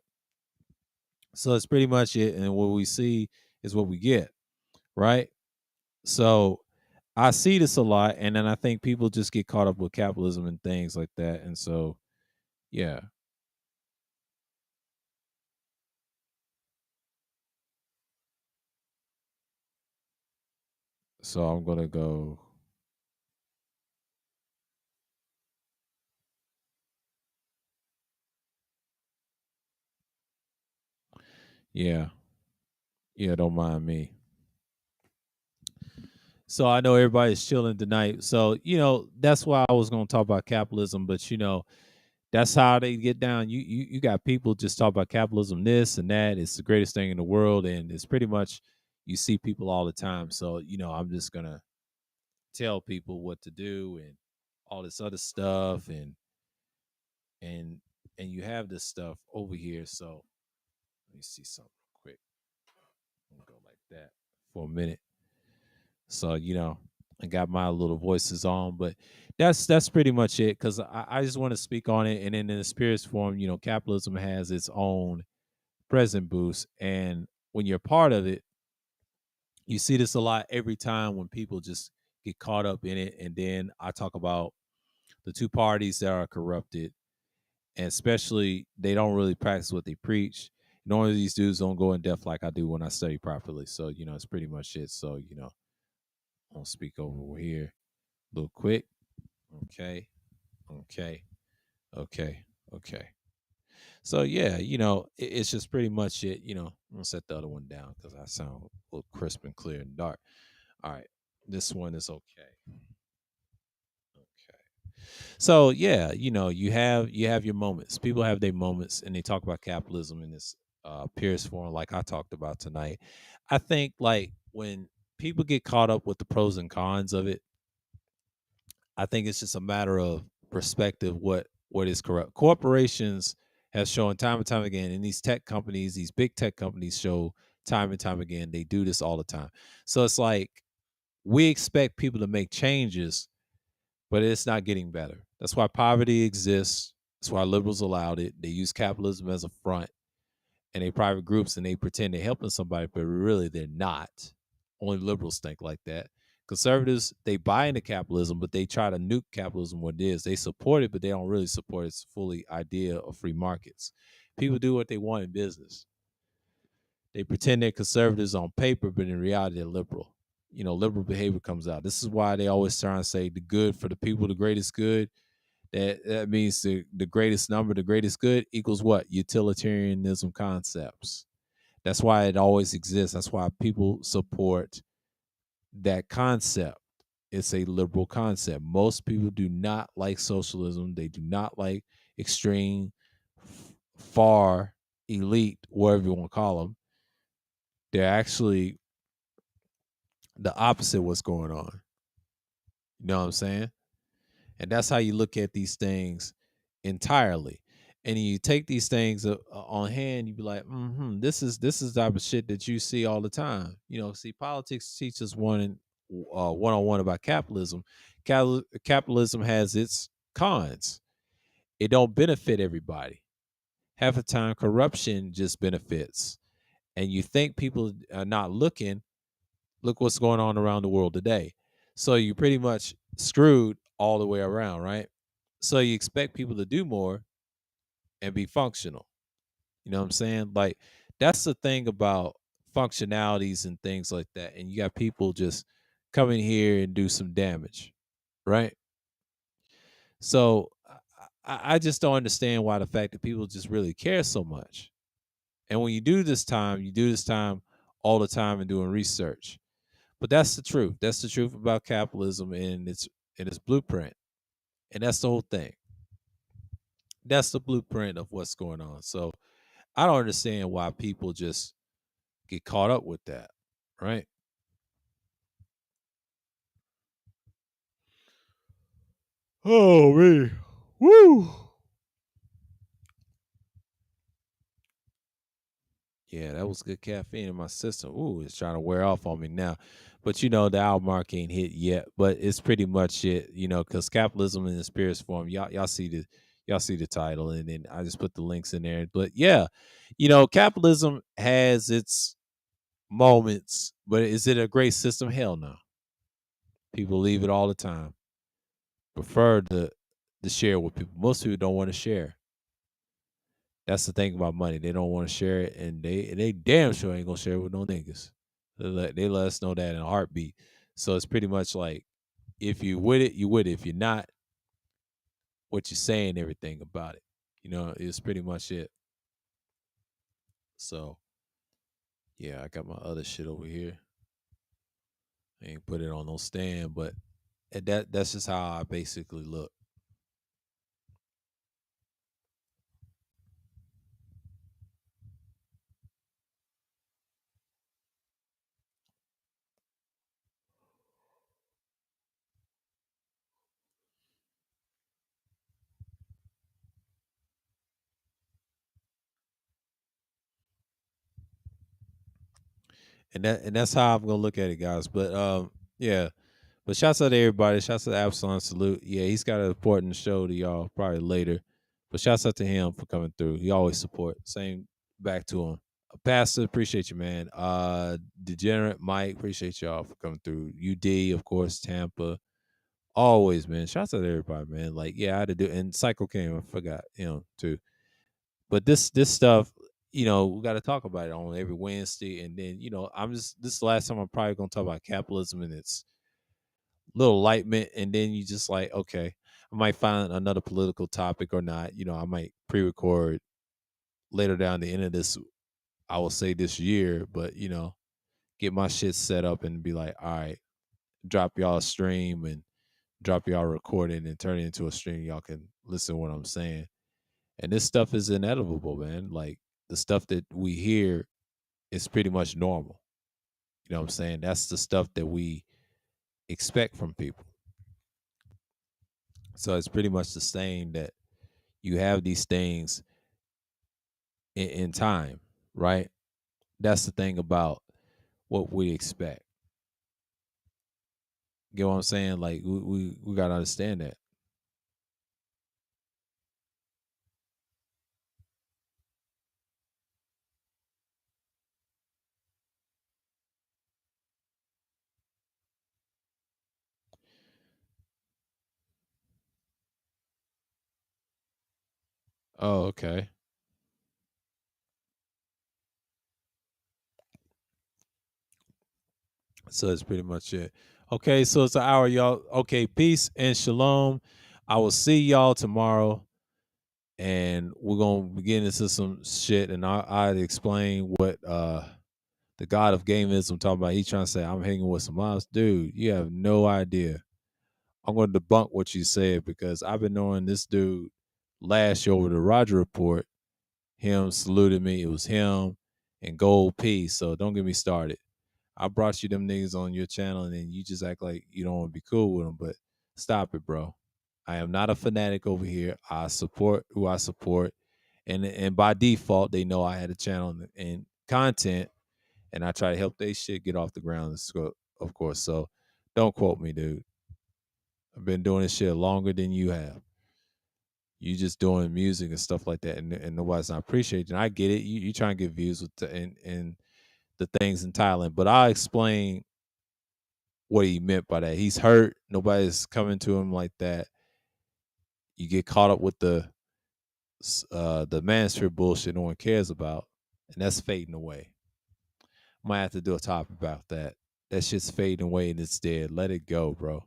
So that's pretty much it. And what we see is what we get, right? So I see this a lot, and then I think people just get caught up with capitalism and things like that. And so, yeah. So I'm gonna go. Yeah, yeah. Don't mind me. So I know everybody's chilling tonight. So that's why I was gonna talk about capitalism, but that's how they get down. You got people just talk about capitalism, this and that. It's the greatest thing in the world, and it's pretty much you see people all the time. So I'm just gonna tell people what to do and all this other stuff, and and you have this stuff over here. So let me see something real quick. I'm gonna go like that for a minute. So I got my little voices on, but that's pretty much it. Because I just want to speak on it, and then in the spirits form, capitalism has its own present boost, and when you're part of it, you see this a lot every time when people just get caught up in it, and then I talk about the two parties that are corrupted, and especially they don't really practice what they preach. Normally, these dudes don't go in depth like I do when I study properly. So it's pretty much it. So I'll speak over here a little quick. Okay, okay, okay, okay. So yeah, it's just pretty much it. I'm gonna set the other one down because I sound a little crisp and clear and dark. All right, this one is okay. Okay. So yeah, you have your moments. People have their moments, and they talk about capitalism in this Purest form, like I talked about tonight. I think like when people get caught up with the pros and cons of it, I think it's just a matter of perspective. What is corrupt? Corporations have shown time and time again, and these tech companies, these big tech companies, show time and time again they do this all the time. So it's like we expect people to make changes, but it's not getting better. That's why poverty exists. That's why liberals allowed it. They use capitalism as a front, and they private groups, and they pretend they're helping somebody, but really they're not. Only liberals think like that. Conservatives, they buy into capitalism, but they try to nuke capitalism what it is. They support it, but they don't really support its fully idea of free markets. People do what they want in business. They pretend they're conservatives on paper, but in reality, they're liberal. Liberal behavior comes out. This is why they always try and say the good for the people, the greatest good. That means the greatest number, the greatest good equals what? Utilitarianism concepts. That's why it always exists. That's why people support that concept. It's a liberal concept. Most people do not like socialism. They do not like extreme, far, elite, whatever you want to call them. They're actually the opposite of what's going on. You know what I'm saying? And that's how you look at these things entirely. And you take these things on hand, you be like, this is the type of shit that you see all the time. See, politics teaches one-on-one about capitalism. Capitalism has its cons. It don't benefit everybody. Half the time, corruption just benefits. And you think people are not looking. Look what's going on around the world today. So you're pretty much screwed all the way around, right? So you expect people to do more and be functional. You know what I'm saying? Like that's the thing about functionalities and things like that. And you got people just come in here and do some damage, right? So I just don't understand why the fact that people just really care so much. And when you do this time all the time and doing research. But that's the truth. That's the truth about capitalism and its blueprint. And that's the whole thing. That's the blueprint of what's going on. So I don't understand why people just get caught up with that, right? Oh man, woo! Yeah, that was good caffeine in my system. Ooh, it's trying to wear off on me now. But the hour mark ain't hit yet. But it's pretty much it, because capitalism in its purest form. Y'all see the title, and then I just put the links in there. But yeah, capitalism has its moments, but is it a great system? Hell no. People leave it all the time. Prefer to share with people. Most people don't want to share. That's the thing about money. They don't want to share it, and they damn sure ain't gonna share it with no niggas. They let us know that in a heartbeat. So it's pretty much like if you with it, you with it. If you're not, what you're saying, everything about it. It's pretty much it. So yeah, I got my other shit over here. I ain't put it on no stand, but that's just how I basically look. And that's how I'm gonna look at it, guys. But yeah. But shouts out to everybody. Shouts out to Absalom Salute. Yeah, he's got an important show to y'all probably later. But shouts out to him for coming through. He always support. Same back to him. Pastor, appreciate you, man. Degenerate Mike, appreciate y'all for coming through. UD, of course, Tampa. Always, man. Shouts out to everybody, man. Like, yeah, I had to do, and Psycho came, I forgot, too. But this stuff, we got to talk about it on every Wednesday, and then this is the last time I'm probably gonna talk about capitalism and its little enlightenment, and then you just like, okay, I might find another political topic or not. I might pre-record later down the end of this. I will say this year, but get my shit set up and be like, all right, drop y'all a stream and drop y'all a recording and turn it into a stream. Y'all can listen to what I'm saying. And this stuff is inevitable, man. Like the stuff that we hear is pretty much normal. You know what I'm saying? That's the stuff that we expect from people. So it's pretty much the same that you have these things in time, right? That's the thing about what we expect. Get what I'm saying? Like we gotta understand that. Oh, okay. So that's pretty much it. Okay, so it's an hour, y'all. Okay, peace and shalom. I will see y'all tomorrow, and we're gonna begin into some shit, and I'd explain what the god of gamism talking about. He trying to say I'm hanging with some moms, dude. You have no idea. I'm gonna debunk what you said because I've been knowing this dude last year over the Roger Report. Him saluted me. It was him and Gold P. So don't get me started. I brought you them niggas on your channel, and then you just act like you don't want to be cool with them. But stop it, bro. I am not a fanatic over here. I support who I support, and by default, they know I had a channel and content, and I try to help they shit get off the ground. Of course. So don't quote me, dude. I've been doing this shit longer than you have. You just doing music and stuff like that, and nobody's not appreciating. I get it. You trying to get views with and the things in Thailand, but I'll explain what he meant by that. He's hurt. Nobody's coming to him like that. You get caught up with the manosphere bullshit no one cares about, and that's fading away. Might have to do a topic about that. That shit's fading away and it's dead. Let it go, bro.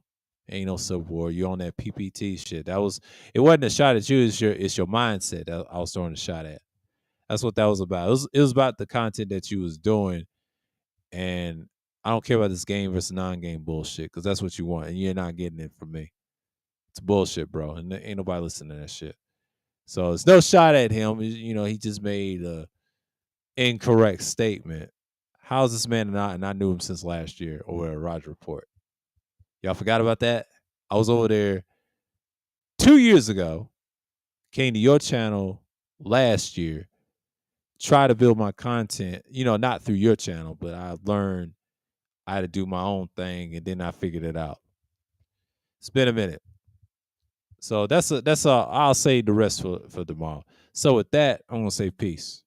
Ain't no civil war. You're on that PPT shit. It wasn't a shot at you. It's your mindset that I was throwing a shot at. That's what that was about. It was about the content that you was doing, and I don't care about this game versus non-game bullshit because that's what you want, and you're not getting it from me. It's bullshit, bro, and ain't nobody listening to that shit. So it's no shot at him. He just made a incorrect statement. How's this man not? And I knew him since last year over at Roger Report. Y'all forgot about that? I was over there 2 years ago. Came to your channel last year. Try to build my content. Not through your channel, but I learned I had to do my own thing, and then I figured it out. It's been a minute. So that's a I'll say the rest for tomorrow. So with that, I'm gonna say peace.